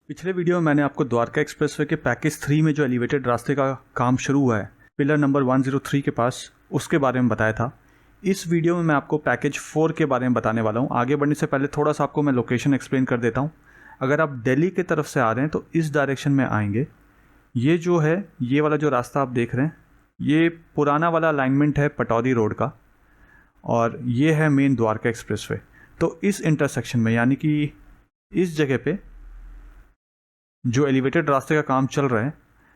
पिछले वीडियो में मैंने आपको द्वारका एक्सप्रेसवे के पैकेज 3 में जो एलिवेटेड रास्ते का काम शुरू हुआ है पिलर नंबर 103 के पास, उसके बारे में बताया था। इस वीडियो में मैं आपको पैकेज 4 के बारे में बताने वाला हूं। आगे बढ़ने से पहले थोड़ा सा आपको मैं लोकेशन एक्सप्लेन कर देता हूं। अगर आप दिल्ली की तरफ से आ रहे हैं तो इस डायरेक्शन में आएंगे। ये जो है, ये वाला जो रास्ता आप देख रहे हैं, ये पुराना वाला अलाइनमेंट है पटौदी रोड का, और ये है मेन द्वारका एक्सप्रेसवे। तो इस इंटरसेक्शन में, यानी कि इस जगह पे जो एलिवेटेड रास्ते का काम चल रहा है,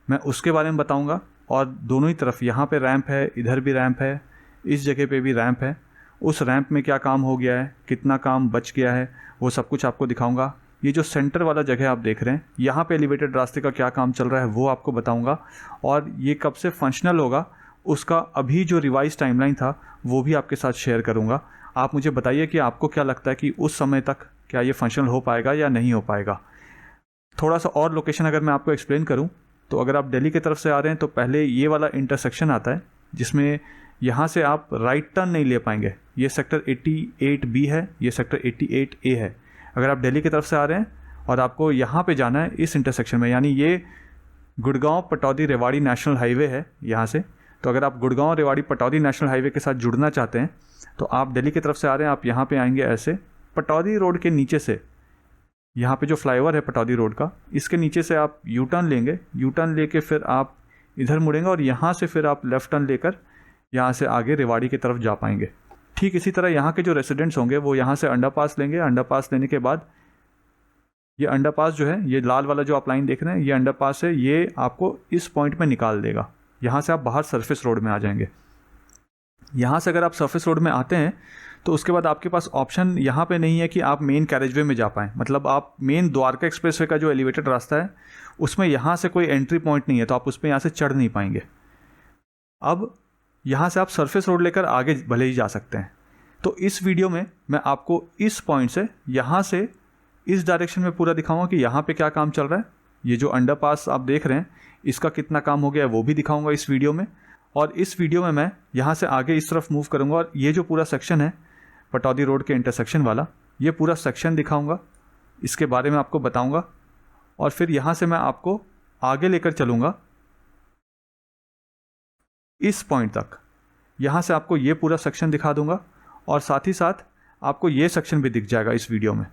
मैं उसके बारे में बताऊंगा। और दोनों ही तरफ यहाँ पे रैंप है, इधर भी रैंप है, इस जगह पे भी रैंप है। उस रैंप में क्या काम हो गया है, कितना काम बच गया है, वो सब कुछ आपको दिखाऊंगा। ये जो सेंटर वाला जगह आप देख रहे हैं, यहाँ पे एलिवेटेड रास्ते का क्या काम चल रहा है वो आपको बताऊंगा। और ये कब से फंक्शनल होगा उसका अभी जो रिवाइज टाइमलाइन था वो भी आपके साथ शेयर करूँगा। आप मुझे बताइए कि आपको क्या लगता है कि उस समय तक क्या ये फंक्शनल हो पाएगा या नहीं हो पाएगा। थोड़ा सा और लोकेशन अगर मैं आपको एक्सप्लेन करूं, तो अगर आप दिल्ली की तरफ से आ रहे हैं तो पहले ये वाला इंटरसेक्शन आता है, जिसमें यहाँ से आप राइट टर्न नहीं ले पाएंगे। ये सेक्टर 88B है, ये सेक्टर 88A है। अगर आप दिल्ली की तरफ से आ रहे हैं और आपको यहाँ पे जाना है इस इंटरसेक्शन में, यानी ये गुड़गांव पटौदी रेवाड़ी नेशनल हाईवे है यहाँ से, तो अगर आप गुड़गांव रेवाड़ी पटौदी नेशनल हाईवे के साथ जुड़ना चाहते हैं तो आप दिल्ली की तरफ से आ रहे हैं, आप यहाँ पे आएंगे ऐसे पटौदी रोड के नीचे से। यहाँ पे जो फ्लाईओवर है पटौदी रोड का, इसके नीचे से आप यू टर्न लेंगे। यू टर्न लेके फिर आप इधर मुड़ेंगे और यहाँ से फिर आप लेफ़्ट टर्न लेकर यहाँ से आगे रेवाड़ी की तरफ जा पाएंगे। ठीक इसी तरह यहाँ के जो रेसिडेंट्स होंगे वो यहाँ से अंडरपास लेंगे। अंडरपास लेने के बाद ये अंडरपास जो है, ये लाल वाला जो आप लाइन देख रहे हैं, ये अंडरपास है, ये आपको इस पॉइंट में निकाल देगा। यहाँ से आप बाहर सरफेस रोड में आ जाएंगे। यहाँ से अगर आप सरफेस रोड में आते हैं तो उसके बाद आपके पास ऑप्शन यहाँ पे नहीं है कि आप मेन कैरेजवे में जा पाएँ। मतलब आप मेन द्वारका एक्सप्रेसवे का जो एलिवेटेड रास्ता है उसमें यहाँ से कोई एंट्री पॉइंट नहीं है, तो आप उस पर यहाँ से चढ़ नहीं पाएंगे। अब यहाँ से आप सरफेस रोड लेकर आगे भले ही जा सकते हैं। तो इस वीडियो में मैं आपको इस पॉइंट से, यहाँ से इस डायरेक्शन में पूरा दिखाऊंगा कि यहाँ पे क्या काम चल रहा है। ये जो अंडरपास आप देख रहे हैं, इसका कितना काम हो गया है वो भी दिखाऊंगा इस वीडियो में। और इस वीडियो में मैं यहाँ से आगे इस तरफ मूव करूँगा और ये जो पूरा सेक्शन है पटौदी रोड के इंटरसेक्शन वाला, ये पूरा सेक्शन दिखाऊंगा, इसके बारे में आपको बताऊंगा। और फिर यहाँ से मैं आपको आगे लेकर चलूँगा इस पॉइंट तक। यहाँ से आपको ये पूरा सेक्शन दिखा दूंगा और साथ ही साथ आपको ये सेक्शन भी दिख जाएगा इस वीडियो में।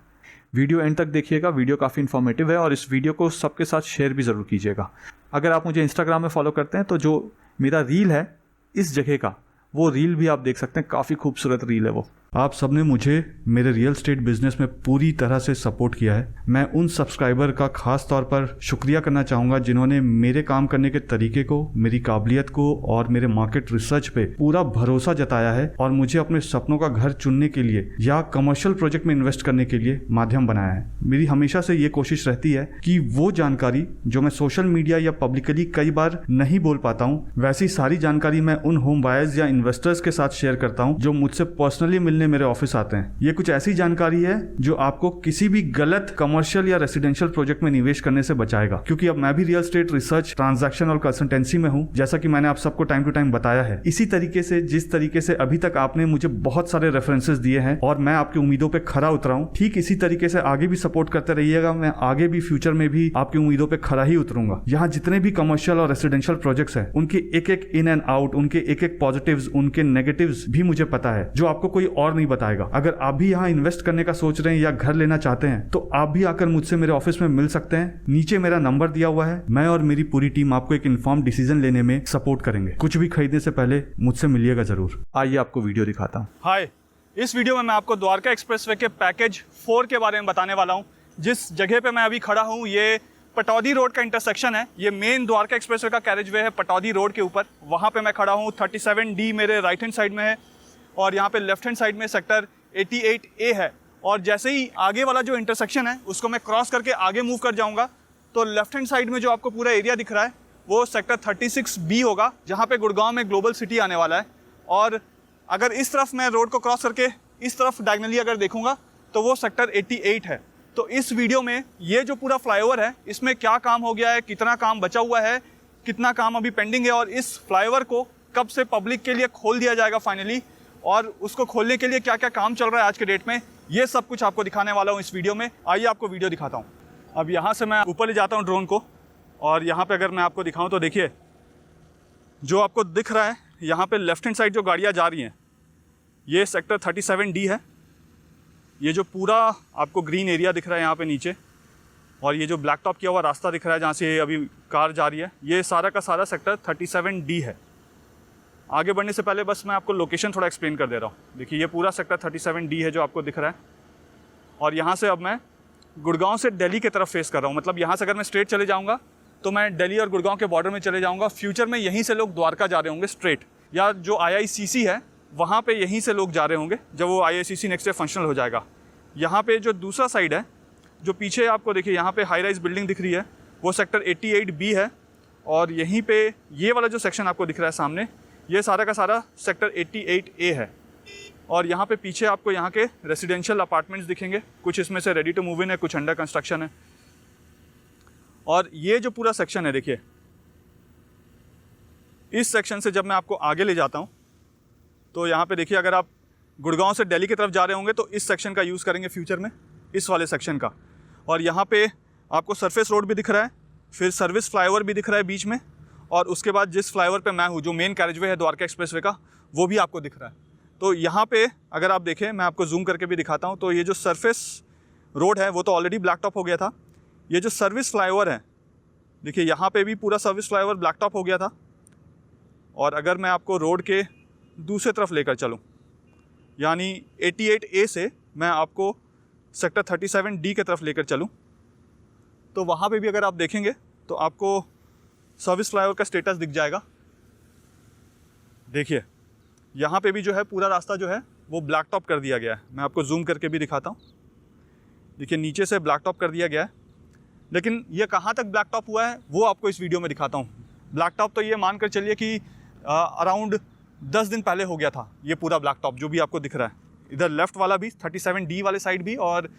वीडियो एंड तक देखिएगा, वीडियो काफ़ी इन्फॉर्मेटिव है और इस वीडियो को सबके साथ शेयर भी ज़रूर कीजिएगा। अगर आप मुझे इंस्टाग्राम में फॉलो करते हैं तो जो मेरा रील है इस जगह का, वो रील भी आप देख सकते हैं, काफ़ी खूबसूरत रील है वो। आप सबने मुझे मेरे रियल एस्टेट बिजनेस में पूरी तरह से सपोर्ट किया है। मैं उन सब्सक्राइबर का खास तौर पर शुक्रिया करना चाहूँगा जिन्होंने मेरे काम करने के तरीके को, मेरी काबिलियत को और मेरे मार्केट रिसर्च पे पूरा भरोसा जताया है और मुझे अपने सपनों का घर चुनने के लिए या कमर्शियल प्रोजेक्ट में इन्वेस्ट करने के लिए माध्यम बनाया है। मेरी हमेशा से ये कोशिश रहती है कि वो जानकारी जो मैं सोशल मीडिया या पब्लिकली कई बार नहीं बोल पाता हूँ, वैसी सारी जानकारी मैं उन होम बायर्स या इन्वेस्टर्स के साथ शेयर करता हूँ जो मुझसे पर्सनली मिलने मेरे ऑफिस आते हैं। ये कुछ ऐसी जानकारी है जो आपको किसी भी गलत कमर्शियल या रेसिडेंशियल प्रोजेक्ट में निवेश करने से बचाएगा, क्योंकि अब मैं भी रियल एस्टेट रिसर्च, ट्रांजैक्शन और कंसल्टेंसी में हूं, जैसा कि मैंने आप सबको टाइम टू टाइम बताया है। इसी तरीके से जिस तरीके से अभी तक आपने मुझे बहुत सारे रेफरेंसेस दिए हैं और मैं आपकी उम्मीदों पे खरा उतरा हूं, ठीक इसी तरीके से आगे भी सपोर्ट करते रहिएगा। मैं आगे भी फ्यूचर में भी आपकी उम्मीदों पे खरा ही उतरूंगा। यहाँ जितने भी कमर्शियल और रेसिडेंशियल प्रोजेक्ट्स हैं, उनके एक एक इन एंड आउट, उनके एक एक पॉजिटिव्स, उनके नेगेटिव्स भी मुझे पता है, जो आपको कोई और नहीं बताएगा। अगर आप भी यहाँ इन्वेस्ट करने का सोच रहे हैं या घर लेना चाहते हैं तो आप भी आकर मुझसे मेरे ऑफिस में मिल सकते हैं। नीचे मेरा नंबर दिया हुआ है। मैं और मेरी पूरी टीम आपको एक इन्फॉर्म डिसीजन लेने में सपोर्ट करेंगे। कुछ भी खरीदने से पहले मुझसे मिलिएगा जरूर। आइए आपको वीडियो दिखाता हूँ। हाय, इस वीडियो में मैं आपको द्वारका एक्सप्रेसवे के पैकेज 4 के बारे में बताने वाला हूँ। जिस जगह पे मैं अभी खड़ा हूँ ये पटौदी रोड का इंटरसेक्शन है। ये मेन द्वारका एक्सप्रेसवे का कैरेजवे है पटौदी रोड के ऊपर, वहाँ पे मैं खड़ा हूँ। 37D मेरे राइट हैंड साइड में है और यहाँ पे लेफ्ट हैंड साइड में सेक्टर 88A है। और जैसे ही आगे वाला जो इंटरसेक्शन है उसको मैं क्रॉस करके आगे मूव कर जाऊँगा तो लेफ्ट हैंड साइड में जो आपको पूरा एरिया दिख रहा है वो सेक्टर 36B होगा, जहाँ पे गुड़गांव में ग्लोबल सिटी आने वाला है। और अगर इस तरफ मैं रोड को क्रॉस करके इस तरफ डायगनली अगर देखूँगा तो वो सेक्टर 88 है। तो इस वीडियो में ये जो पूरा फ्लाईओवर है इसमें क्या काम हो गया है, कितना काम बचा हुआ है, कितना काम अभी पेंडिंग है और इस फ्लाईओवर को कब से पब्लिक के लिए खोल दिया जाएगा फाइनली, और उसको खोलने के लिए क्या क्या काम चल रहा है आज के डेट में, ये सब कुछ आपको दिखाने वाला हूँ इस वीडियो में। आइए आपको वीडियो दिखाता हूँ। अब यहाँ से मैं ऊपर ले जाता हूँ ड्रोन को, और यहाँ पे अगर मैं आपको दिखाऊँ तो देखिए जो आपको दिख रहा है यहाँ पे लेफ्ट हैंड साइड जो गाड़ियाँ जा रही हैं ये सेक्टर 37D है। ये जो पूरा आपको ग्रीन एरिया दिख रहा है यहाँ पे नीचे, और ये जो ब्लैक टॉप किया हुआ रास्ता दिख रहा है जहाँ से अभी कार जा रही है, ये सारा का सारा सेक्टर 37D है। आगे बढ़ने से पहले बस मैं आपको लोकेशन थोड़ा एक्सप्लेन कर दे रहा हूँ। देखिए ये पूरा सेक्टर 37D है जो आपको दिख रहा है, और यहाँ से अब मैं गुड़गांव से दिल्ली की तरफ फेस कर रहा हूँ। मतलब यहाँ से अगर मैं स्ट्रेट चले जाऊँगा तो मैं दिल्ली और गुड़गांव के बॉर्डर में चले जाऊँगा। फ्यूचर में यहीं से लोग द्वारका जा रहे होंगे स्ट्रेट, या जो IICC है वहाँ पे यहीं से लोग जा रहे होंगे जब वो IICC नेक्स्ट डे फंक्शनल हो जाएगा। यहाँ पे जो दूसरा साइड है, जो पीछे आपको देखिए यहाँ पे हाई राइज बिल्डिंग दिख रही है, वो सेक्टर 88B है। और यहीं पे ये वाला जो सेक्शन आपको दिख रहा है सामने, ये सारा का सारा सेक्टर 88A है। और यहाँ पे पीछे आपको यहाँ के रेजिडेंशियल अपार्टमेंट्स दिखेंगे, कुछ इसमें से रेडी टू मूव इन है, कुछ अंडर कंस्ट्रक्शन है। और ये जो पूरा सेक्शन है देखिए, इस सेक्शन से जब मैं आपको आगे ले जाता हूँ तो यहाँ पे देखिए अगर आप गुड़गांव से दिल्ली की तरफ जा रहे होंगे तो इस सेक्शन का यूज़ करेंगे फ्यूचर में, इस वाले सेक्शन का। और यहाँ पे आपको सरफेस रोड भी दिख रहा है, फिर सर्विस फ्लाईओवर भी दिख रहा है बीच में, और उसके बाद जिस फ्लाईओवर पे मैं हूँ जो मेन कैरेजवे है द्वारका एक्सप्रेसवे का, वो भी आपको दिख रहा है। तो यहाँ पे अगर आप देखें, मैं आपको जूम करके भी दिखाता हूँ, तो ये जो सरफेस रोड है वो तो ऑलरेडी ब्लैक टॉप हो गया था। ये जो सर्विस फ्लाईओवर है देखिए, यहाँ पे भी पूरा सर्विस फ्लाईओवर ब्लैक टॉप हो गया था। और अगर मैं आपको रोड के दूसरे तरफ लेकर चलूँ, यानी 88A से मैं आपको सेक्टर 37D की तरफ लेकर चलूँ, तो वहाँ पे भी अगर आप देखेंगे तो आपको सर्विस फ्लाईओवर का स्टेटस दिख जाएगा। देखिए यहाँ पे भी जो है पूरा रास्ता जो है वो ब्लैक टॉप कर दिया गया है। मैं आपको जूम करके भी दिखाता हूँ। देखिए नीचे से ब्लैक टॉप कर दिया गया है, लेकिन ये कहाँ तक ब्लैक टॉप हुआ है वो आपको इस वीडियो में दिखाता हूँ। ब्लैक टॉप तो ये मान कर चलिए कि अराउंड 10 दिन पहले हो गया था ये पूरा ब्लैक टॉप जो भी आपको दिख रहा है। इधर लेफ़्ट वाला भी 37D वाले साइड भी, और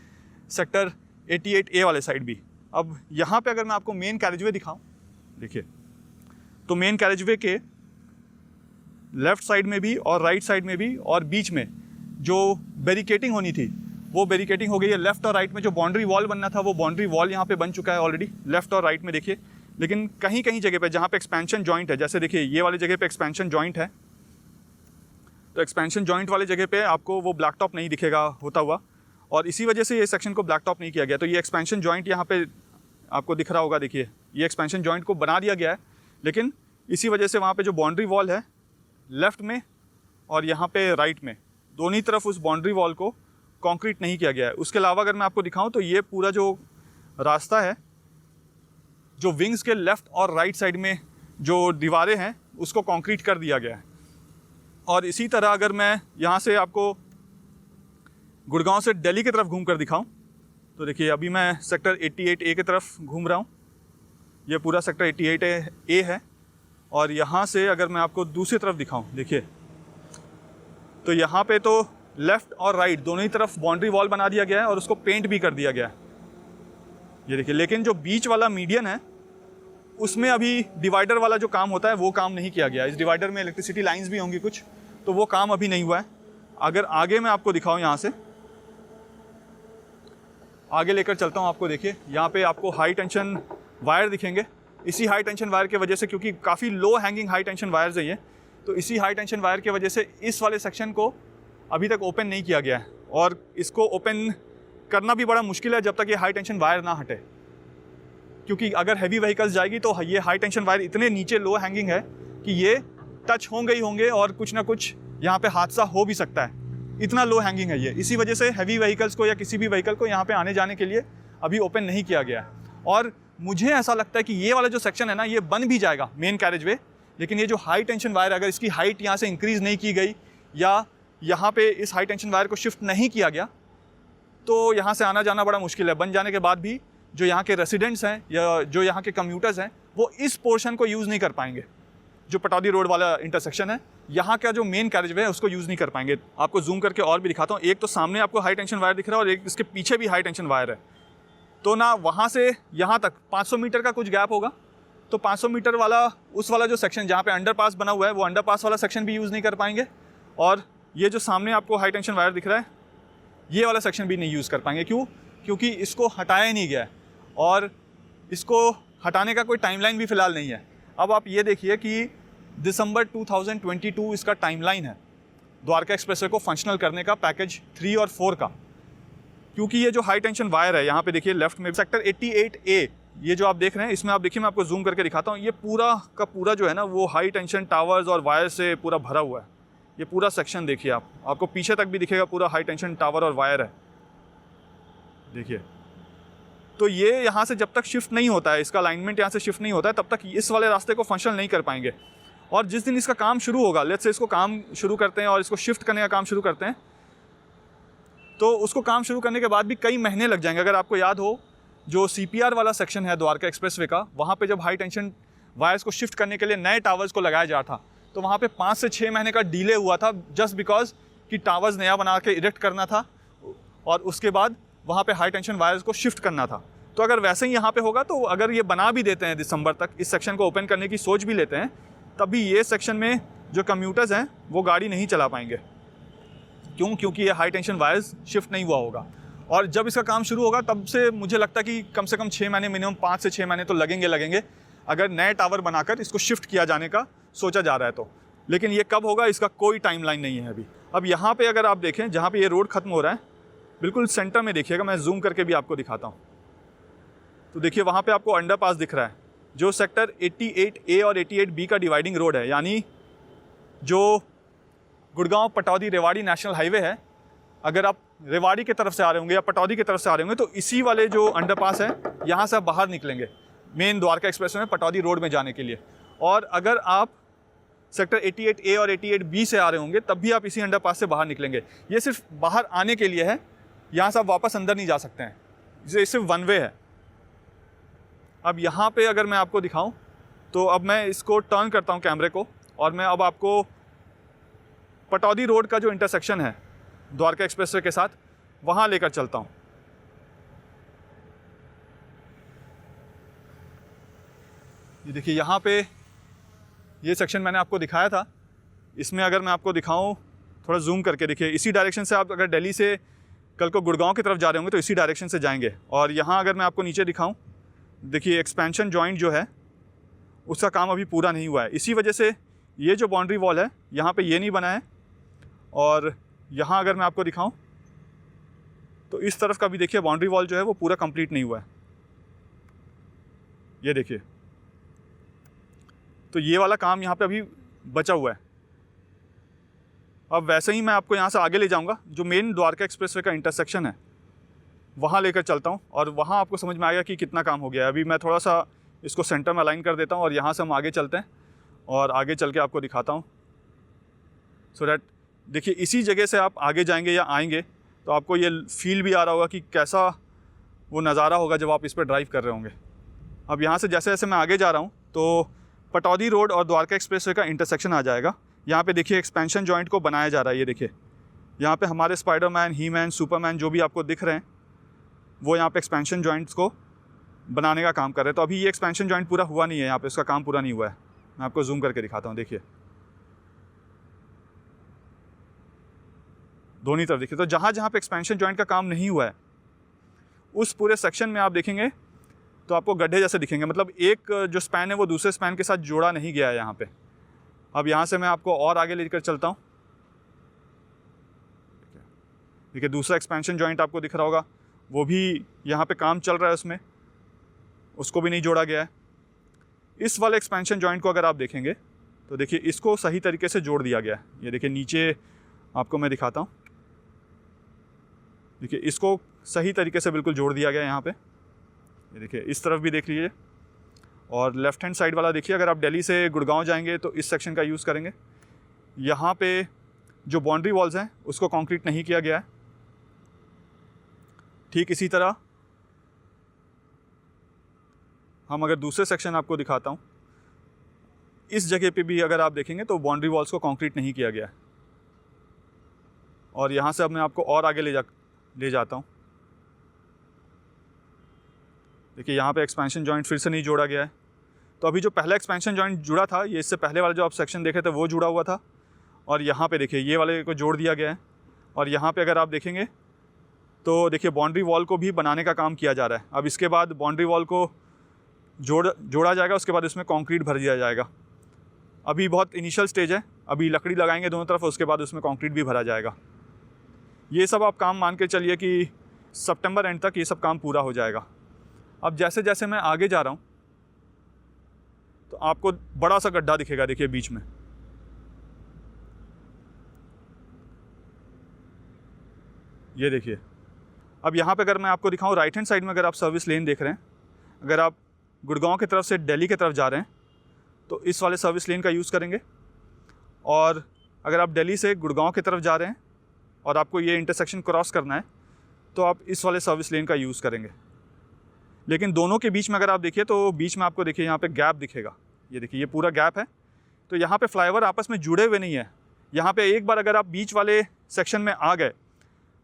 सेक्टर 88A वाले साइड भी। अब यहाँ पे अगर मैं आपको मेन कैरेजवे दिखाऊँ, देखिए तो मेन कैरेजवे के लेफ़्ट साइड में भी और राइट साइड में भी और बीच में जो बैरिकेटिंग होनी थी वो बैरिकेटिंग हो गई है। लेफ़्ट और राइट में जो बाउंड्री वॉल बनना था वो बाउंड्री वॉल यहाँ पे बन चुका है ऑलरेडी, लेफ़्ट और राइट में देखिए। लेकिन कहीं कहीं जगह पे जहाँ पे एक्सपेंशन जॉइंट है, जैसे देखिए ये वाली जगह पे एक्सपेंशन जॉइंट है, तो एक्सपेंशन जॉइंट वाले जगह पे आपको वो ब्लैक टॉप नहीं दिखेगा होता हुआ, और इसी वजह से ये सेक्शन को ब्लैक टॉप नहीं किया गया। तो ये एक्सपेंशन जॉइंट यहाँ पे आपको दिख रहा होगा, देखिए ये एक्सपेंशन जॉइंट को बना दिया गया है, लेकिन इसी वजह से वहाँ पे जो बाउंड्री वॉल है लेफ़्ट में और यहाँ पे राइट में, दोनों तरफ उस बाउंड्री वॉल को कंक्रीट नहीं किया गया है। उसके अलावा अगर मैं आपको दिखाऊं तो ये पूरा जो रास्ता है, जो विंग्स के लेफ़्ट और राइट साइड में जो दीवारें हैं उसको कंक्रीट कर दिया गया है। और इसी तरह अगर मैं यहाँ से आपको गुड़गांव से दिल्ली की तरफ घूम कर दिखाऊँ तो देखिए अभी मैं सेक्टर 88A की तरफ घूम रहा हूँ। ये पूरा सेक्टर 88A है, और यहाँ से अगर मैं आपको दूसरी तरफ दिखाऊँ, देखिए तो यहाँ पे तो लेफ़्ट और राइट दोनों ही तरफ बाउंड्री वॉल बना दिया गया है और उसको पेंट भी कर दिया गया है, ये देखिए। लेकिन जो बीच वाला मीडियन है उसमें अभी डिवाइडर वाला जो काम होता है वो काम नहीं किया गया। इस डिवाइडर में इलेक्ट्रिसिटी लाइंस भी होंगी कुछ, तो वो काम अभी नहीं हुआ है। अगर आगे मैं आपको दिखाऊं, यहाँ से आगे लेकर चलता हूँ आपको, देखिए यहाँ पे आपको हाई टेंशन वायर दिखेंगे। इसी हाई टेंशन वायर की वजह से, क्योंकि काफ़ी low hanging high tension wires है ये, तो इसी हाई टेंशन वायर की वजह से इस वाले सेक्शन को अभी तक ओपन नहीं किया गया है, और इसको ओपन करना भी बड़ा मुश्किल है जब तक ये हाई टेंशन वायर ना हटे। क्योंकि अगर हैवी व्हीकल्स जाएगी तो ये हाई टेंशन वायर इतने नीचे लो हैंगिंग है कि ये टच होंगे ही होंगे और कुछ ना कुछ यहाँ पे हादसा हो भी सकता है, इतना लो हैंगिंग है ये। इसी वजह से हैवी व्हीकल्स को या किसी भी व्हीकल को यहाँ पे आने जाने के लिए अभी ओपन नहीं किया गया है। और मुझे ऐसा लगता है कि ये वाला जो सेक्शन है ना, ये बन भी जाएगा मेन कैरेजवे, लेकिन ये जो हाई टेंशन वायर, अगर इसकी हाइट यहाँ से इंक्रीज़ नहीं की गई या यहाँ पे इस हाई टेंशन वायर को शिफ्ट नहीं किया गया, तो यहाँ से आना जाना बड़ा मुश्किल है। बन जाने के बाद भी जो यहाँ के रेसिडेंट्स हैं या जो यहाँ के कम्यूटर्स हैं वो इस पोर्शन को यूज़ नहीं कर पाएंगे। जो पटौदी रोड वाला इंटरसेक्शन है, यहाँ का जो मेन कैरेजवे है उसको यूज़ नहीं कर पाएंगे। आपको जूम करके और भी दिखाता हूँ। एक तो सामने आपको हाई टेंशन वायर दिख रहा है और एक इसके पीछे भी हाई टेंशन वायर है। तो ना वहाँ से यहाँ तक 500 मीटर का कुछ गैप होगा, तो 500 मीटर वाला उस वाला जो सेक्शन जहाँ पे अंडरपास बना हुआ है वो अंडरपास वाला सेक्शन भी यूज़ नहीं कर पाएंगे, और ये जो सामने आपको हाई टेंशन वायर दिख रहा है ये वाला सेक्शन भी नहीं यूज़ कर पाएंगे। क्यों? क्योंकि इसको हटाया ही नहीं गया है। और इसको हटाने का कोई टाइमलाइन भी फ़िलहाल नहीं है। अब आप ये देखिए कि दिसंबर 2022 इसका टाइमलाइन है द्वारका एक्सप्रेसवे को फंक्शनल करने का, पैकेज 3 और 4 का। क्योंकि ये जो हाई टेंशन वायर है, यहाँ पे देखिए लेफ्ट में सेक्टर 88A, ये जो आप देख रहे हैं, इसमें आप देखिए, मैं आपको जूम करके दिखाता हूँ, ये पूरा का पूरा जो है ना वो हाई टेंशन टावर्स और वायर से पूरा भरा हुआ है। ये पूरा सेक्शन देखिए आप, आपको पीछे तक भी दिखेगा, पूरा हाई टेंशन टावर और वायर है, देखिए। तो ये यहाँ से जब तक शिफ्ट नहीं होता है, इसका अलाइनमेंट यहाँ से शिफ्ट नहीं होता है, तब तक इस वाले रास्ते को फंक्शनल नहीं कर पाएंगे। और जिस दिन इसका काम शुरू होगा, लेट्स से इसको काम शुरू करते हैं और इसको शिफ्ट करने का काम शुरू करते हैं, तो उसको काम शुरू करने के बाद भी कई महीने लग जाएंगे। अगर आपको याद हो, जो CPR वाला सेक्शन है द्वारका एक्सप्रेसवे का, वहाँ पे जब हाई टेंशन वायर्स को शिफ्ट करने के लिए नए टावर्स को लगाया जा था, तो वहाँ पे 5 से 6 महीने का डिले हुआ था, जस्ट बिकॉज कि टावर्स नया बना के इरेक्ट करना था और उसके बाद वहाँ पे हाई टेंशन वायर्स को शिफ्ट करना था। तो अगर वैसे ही यहाँ पे होगा, तो अगर ये बना भी देते हैं दिसंबर तक, इस सेक्शन को ओपन करने की सोच भी लेते हैं, तब भी ये सेक्शन में जो कम्यूटर्स हैं वो गाड़ी नहीं चला पाएंगे। क्यों? क्योंकि ये हाई टेंशन वायर्स शिफ्ट नहीं हुआ होगा। और जब इसका काम शुरू होगा, तब से मुझे लगता है कि कम से कम 6 महीने, मिनिमम 5 से 6 महीने तो लगेंगे, अगर नए टावर बनाकर इसको शिफ्ट किया जाने का सोचा जा रहा है तो। लेकिन ये कब होगा, इसका कोई टाइमलाइन नहीं है अभी। अब यहाँ पे अगर आप देखें, जहाँ पे ये रोड खत्म हो रहा है, बिल्कुल सेंटर में देखिएगा, मैं जूम करके भी आपको दिखाता हूँ। तो देखिए वहाँ पे आपको अंडरपास दिख रहा है, जो सेक्टर 88A और 88B का डिवाइडिंग रोड है, यानी जो गुड़गांव पटौदी रेवाड़ी नेशनल हाईवे है। अगर आप रेवाड़ी की तरफ से आ रहे होंगे या पटौदी की तरफ से आ रहे होंगे, तो इसी वाले जो अंडरपास है, यहाँ से आप बाहर निकलेंगे मेन द्वारका एक्सप्रेसवे में पटौदी रोड में जाने के लिए। और अगर आप सेक्टर 88A और 88B से आ रहे होंगे, तब भी आप इसी अंडरपास से बाहर निकलेंगे। ये सिर्फ बाहर आने के लिए है, यहाँ से आप वापस अंदर नहीं जा सकते हैं, ये सिर्फ वन वे है। अब यहाँ पे अगर मैं आपको दिखाऊं, तो अब मैं इसको टर्न करता हूँ कैमरे को, और मैं अब आपको पटौदी रोड का जो इंटरसेक्शन है द्वारका एक्सप्रेसवे के साथ, वहाँ लेकर चलता हूँ। ये देखिए यहाँ पे ये सेक्शन मैंने आपको दिखाया था, इसमें अगर मैं आपको दिखाऊं थोड़ा जूम करके, देखिए इसी डायरेक्शन से आप अगर दिल्ली से कल को गुड़गांव की तरफ जा रहे होंगे तो इसी डायरेक्शन से जाएंगे। और यहाँ अगर मैं आपको नीचे दिखाऊं, देखिए एक्सपेंशन जॉइंट जो है उसका काम अभी पूरा नहीं हुआ है, इसी वजह से ये जो बाउंड्री वॉल है यहाँ पे ये नहीं बना है। और यहाँ अगर मैं आपको दिखाऊं तो इस तरफ का भी देखिए बाउंड्री वॉल जो है वो पूरा कंप्लीट नहीं हुआ है, ये देखिए। तो ये वाला काम यहाँ पे अभी बचा हुआ है। अब वैसे ही मैं आपको यहाँ से आगे ले जाऊँगा, जो मेन द्वारका एक्सप्रेसवे का इंटरसेक्शन है वहाँ लेकर चलता हूँ, और वहाँ आपको समझ में आएगा कि कितना काम हो गया है। अभी मैं थोड़ा सा इसको सेंटर में अलाइन कर देता हूँ और यहाँ से हम आगे चलते हैं और आगे चल के आपको दिखाता हूँ, सो डैट देखिए इसी जगह से आप आगे जाएंगे या आएंगे तो आपको ये फील भी आ रहा होगा कि कैसा वो नज़ारा होगा जब आप इस पर ड्राइव कर रहे होंगे। अब यहाँ से जैसे जैसे मैं आगे जा रहा हूँ, तो पटौदी रोड और द्वारका एक्सप्रेसवे का इंटरसेक्शन आ जाएगा। यहाँ पे देखिए एक्सपेंशन जॉइंट को बनाया जा रहा है, ये देखिए यहाँ पे हमारे स्पाइडरमैन, ही मैन, सुपरमैन जो भी आपको दिख रहे हैं, वो यहाँ पे एक्सपेंशन जॉइंट्स को बनाने का काम कर रहे हैं। तो अभी ये एक्सपेंशन जॉइंट पूरा हुआ नहीं है, यहाँ पे उसका काम पूरा नहीं हुआ है। मैं आपको जूम करके दिखाता हूँ, देखिए दोनों तरफ देखिए। तो जहाँ जहाँ पे एक्सपेंशन जॉइंट का काम नहीं हुआ है, उस पूरे सेक्शन में आप देखेंगे तो आपको गड्ढे जैसे दिखेंगे, मतलब एक जो स्पैन है वो दूसरे स्पैन के साथ जोड़ा नहीं गया है यहाँ पे। अब यहाँ से मैं आपको और आगे लेकर चलता हूँ, देखिए दूसरा एक्सपेंशन जॉइंट आपको दिख रहा होगा, वो भी यहाँ पे काम चल रहा है, उसमें उसको भी नहीं जोड़ा गया है। इस वाले एक्सपेंशन जॉइंट को अगर आप देखेंगे तो देखिए इसको सही तरीके से जोड़ दिया गया है। ये देखिए नीचे आपको मैं दिखाता हूँ, देखिए इसको सही तरीके से बिल्कुल जोड़ दिया गया है यहाँ पे। ये देखिए इस तरफ भी देख लीजिए, और लेफ़्ट हैंड साइड वाला देखिए, अगर आप दिल्ली से गुड़गांव जाएंगे तो इस सेक्शन का यूज़ करेंगे। यहाँ पे जो बाउंड्री वॉल्स हैं उसको कंक्रीट नहीं किया गया है। ठीक इसी तरह हम अगर दूसरे सेक्शन आपको दिखाता हूँ, इस जगह पे भी अगर आप देखेंगे तो बाउंड्री वॉल्स को कंक्रीट नहीं किया गया है। और यहाँ से अब मैं आपको और आगे ले जाता हूँ, देखिए यहाँ पे एक्सपेंशन जॉइंट फिर से नहीं जोड़ा गया है। तो अभी जो पहला एक्सपेंशन जॉइंट जुड़ा था, ये इससे पहले वाला जो आप सेक्शन देखे थे वो जुड़ा हुआ था, और यहाँ पे देखिए ये वाले को जोड़ दिया गया है। और यहाँ पे अगर आप देखेंगे तो देखिए बाउंड्री वॉल को भी बनाने का काम किया जा रहा है। अब इसके बाद बाउंड्री वॉल को जोड़ा जाएगा, उसके बाद इसमें कंक्रीट भर दिया जाएगा। अभी बहुत इनिशियल स्टेज है, अभी लकड़ी लगाएंगे दोनों तरफ, उसके बाद उसमें कंक्रीट भी भरा जाएगा। ये सब आप काम मान के चलिए कि सितंबर एंड तक ये सब काम पूरा हो जाएगा। अब जैसे जैसे मैं आगे जा रहा हूँ तो आपको बड़ा सा गड्ढा दिखेगा, देखिए बीच में। ये देखिए, अब यहाँ पे अगर मैं आपको दिखाऊँ, राइट हैंड साइड में अगर आप सर्विस लेन देख रहे हैं, अगर आप गुड़गांव की तरफ से दिल्ली की तरफ जा रहे हैं तो इस वाले सर्विस लेन का यूज़ करेंगे, और अगर आप दिल्ली से गुड़गांव की तरफ जा रहे हैं और आपको ये इंटरसेक्शन क्रॉस करना है तो आप इस वाले सर्विस लेन का यूज़ करेंगे। लेकिन दोनों के बीच में अगर आप देखिए तो बीच में आपको देखिए यहाँ पे गैप दिखेगा। ये देखिए, ये पूरा गैप है, तो यहाँ पे फ्लाईओवर आपस में जुड़े हुए नहीं है। यहाँ पे एक बार अगर आप बीच वाले सेक्शन में आ गए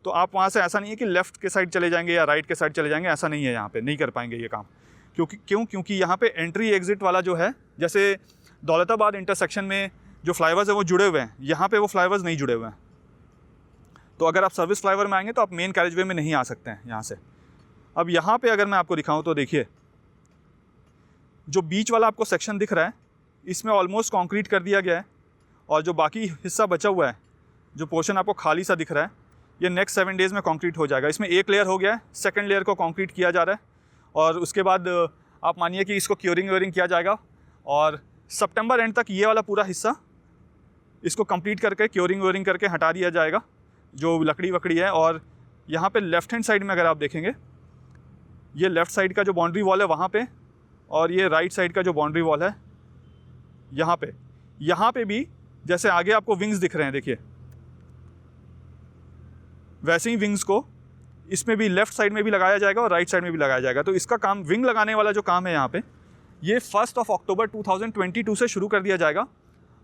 तो आप वहाँ से, ऐसा नहीं है कि लेफ़्ट के साइड चले जाएंगे या राइट के साइड चले जाएंगे, ऐसा नहीं है। यहाँ पे नहीं कर पाएंगे ये काम। क्योंकि यहाँ पे एंट्री एग्ज़िट वाला जो है, जैसे दौलताबाद इंटरसेक्शन में जो फ्लाईओवर्स है वो जुड़े हुए हैं, यहाँ पे वो फ्लाईओवर्स नहीं जुड़े हुए हैं। तो अगर आप सर्विस फ्लाईओवर में आएंगे तो आप मेन कैरेजवे में नहीं आ सकते हैं यहाँ से। अब यहाँ पे अगर मैं आपको दिखाऊँ तो देखिए, जो बीच वाला आपको सेक्शन दिख रहा है इसमें ऑलमोस्ट कंक्रीट कर दिया गया है, और जो बाकी हिस्सा बचा हुआ है, जो पोर्शन आपको खाली सा दिख रहा है, ये नेक्स्ट 7 डेज़ में कंक्रीट हो जाएगा। इसमें एक लेयर हो गया है, सेकंड लेयर को कंक्रीट किया जा रहा है, और उसके बाद आप मानिए कि इसको क्योरिंग व्योरिंग किया जाएगा, और सितंबर एंड तक ये वाला पूरा हिस्सा इसको कंप्लीट करके क्योरिंग व्योरिंग करके हटा दिया जाएगा, जो लकड़ी वकड़ी है। और यहाँ पे लेफ़्ट हैंड साइड में अगर आप देखेंगे, ये लेफ़्ट साइड का जो बाउंड्री वॉल है वहाँ पे, और ये राइट साइड का जो बाउंड्री वॉल है यहाँ पे भी जैसे आगे आपको विंग्स दिख रहे हैं, देखिए वैसे ही विंग्स को इसमें भी लेफ़्ट साइड में भी लगाया जाएगा और राइट साइड में भी लगाया जाएगा। तो इसका काम, विंग लगाने वाला जो काम है यहाँ पे, ये 1 अक्टूबर 2022 से शुरू कर दिया जाएगा,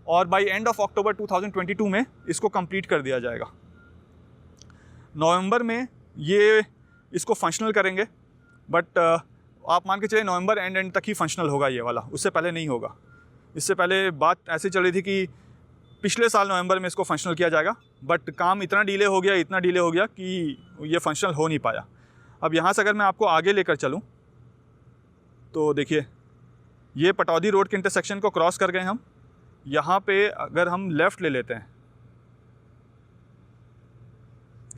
और बाय एंड ऑफ अक्टूबर 2022 में इसको कंप्लीट कर दिया जाएगा। नवंबर में ये इसको फंक्शनल करेंगे, बट आप मान के चलिए नवंबर एंड तक ही फंक्शनल होगा ये वाला, उससे पहले नहीं होगा। इससे पहले बात ऐसी चल रही थी कि पिछले साल नवंबर में इसको फंक्शनल किया जाएगा, बट काम इतना डिले हो गया कि ये फंक्शनल हो नहीं पाया। अब यहाँ से अगर मैं आपको आगे लेकर चलूँ तो देखिए, ये पटौदी रोड के इंटरसेक्शन को क्रॉस कर गए हम। यहाँ पे अगर हम लेफ़्ट ले लेते हैं,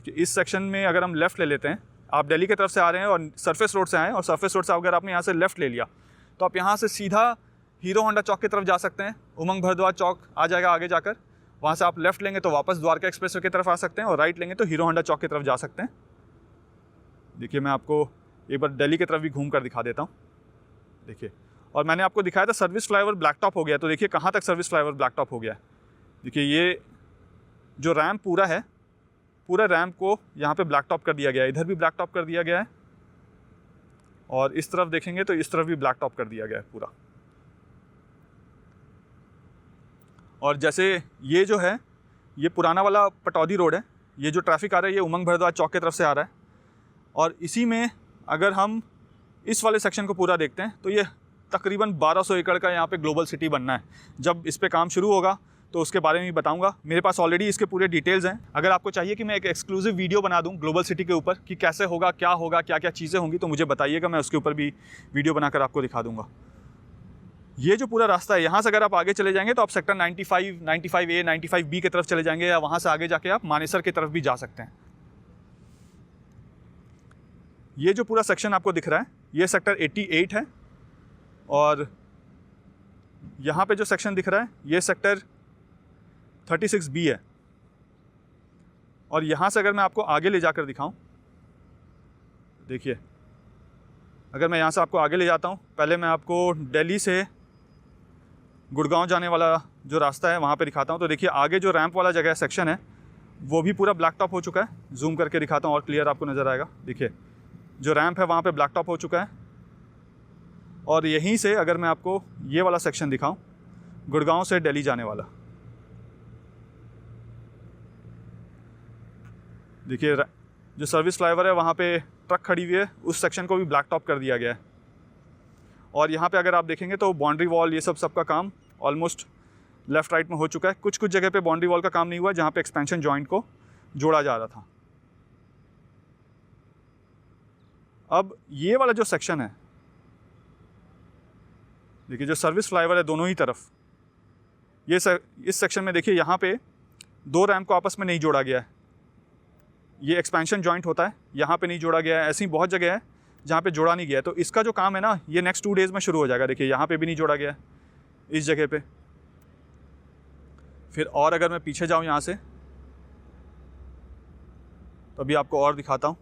इस सेक्शन में अगर हम लेफ़्ट ले लेते हैं, आप दिल्ली की तरफ से आ रहे हैं और सरफेस रोड से आए, और सरफेस रोड से अगर आपने यहाँ से लेफ़्ट ले लिया तो आप यहाँ से सीधा हीरो होंडा चौक की तरफ जा सकते हैं। उमंग भरद्वाज चौक आ जाएगा आगे जाकर, वहाँ से आप लेफ़्ट लेंगे तो वापस द्वारका एक्सप्रेसवे की तरफ आ सकते हैं, और राइट लेंगे तो हीरो होंडा चौक की तरफ जा सकते हैं। देखिए, मैं आपको एक बार दिल्ली की तरफ भी घूम कर दिखा देता हूँ। देखिए, और मैंने आपको दिखाया था सर्विस फ्लाईओवर ब्लैक टॉप हो गया, तो देखिए कहाँ तक सर्विस फ्लाईओवर ब्लैक टॉप हो गया है। देखिए, ये जो रैम्प पूरा है, पूरा रैम्प को यहाँ पे ब्लैक टॉप कर दिया गया है, इधर भी ब्लैक टॉप कर दिया गया है, और इस तरफ देखेंगे तो इस तरफ भी ब्लैक टॉप कर दिया गया है पूरा। और जैसे ये जो है, ये पुराना वाला पटौदी रोड है, ये जो ट्रैफिक आ रहा है ये उमंग भरद्वाज चौक की तरफ से आ रहा है, और इसी में अगर हम इस वाले सेक्शन को पूरा देखते हैं तो ये तकरीबन 1200 एकड़ का यहाँ पे ग्लोबल सिटी बनना है। जब इस पे काम शुरू होगा तो उसके बारे में भी बताऊंगा। मेरे पास ऑलरेडी इसके पूरे डिटेल्स हैं। अगर आपको चाहिए कि मैं एक एक्सक्लूसिव वीडियो बना दूं ग्लोबल सिटी के ऊपर कि कैसे होगा, क्या क्या चीज़ें होंगी, तो मुझे बताइएगा, मैं उसके ऊपर भी वीडियो बनाकर आपको दिखा दूंगा। ये जो पूरा रास्ता है, यहाँ से अगर आप आगे चले जाएंगे तो आप सेक्टर 95, 95A, 95B की तरफ चले जाएंगे, या वहाँ से आगे जाके आप मानेसर की तरफ भी जा सकते हैं। ये जो पूरा सेक्शन आपको दिख रहा है ये सेक्टर 88 है, और यहाँ पे जो सेक्शन दिख रहा है ये सेक्टर 36B है। और यहाँ से अगर मैं आपको आगे ले जाकर दिखाऊं, देखिए अगर मैं यहाँ से आपको आगे ले जाता हूँ, पहले मैं आपको दिल्ली से गुड़गांव जाने वाला जो रास्ता है वहाँ पे दिखाता हूँ। तो देखिए आगे जो रैंप वाला जगह सेक्शन है वो भी पूरा ब्लैक टॉप हो चुका है। जूम करके दिखाता हूँ और क्लियर आपको नज़र आएगा। देखिए जो रैंप है वहाँ पे ब्लैक टॉप हो चुका है। और यहीं से अगर मैं आपको ये वाला सेक्शन दिखाऊं, गुड़गांव से दिल्ली जाने वाला, देखिए जो सर्विस फ्लाईओवर है वहाँ पे ट्रक खड़ी हुई है, उस सेक्शन को भी ब्लैक टॉप कर दिया गया है। और यहाँ पे अगर आप देखेंगे तो बाउंड्री वॉल ये सब का काम ऑलमोस्ट लेफ़्ट राइट में हो चुका है। कुछ जगह पे बाउंड्री वॉल का काम नहीं हुआ जहाँ पे एक्सपेंशन जॉइंट को जोड़ा जा रहा था। अब ये वाला जो सेक्शन है, देखिए जो सर्विस फ्लाईओवर है दोनों ही तरफ, इस सेक्शन में देखिए यहाँ पे 2 रैम्प को आपस में नहीं जोड़ा गया है। ये एक्सपेंशन जॉइंट होता है, यहाँ पे नहीं जोड़ा गया है। ऐसी बहुत जगह है जहाँ पे जोड़ा नहीं गया है। तो इसका जो काम है ना, ये नेक्स्ट 2 डेज़ में शुरू हो जाएगा। देखिए यहाँ पे भी नहीं जोड़ा गया है इस जगह पे। फिर और अगर मैं पीछे जाऊँ यहाँ से, तो अभी आपको और दिखाता हूँ।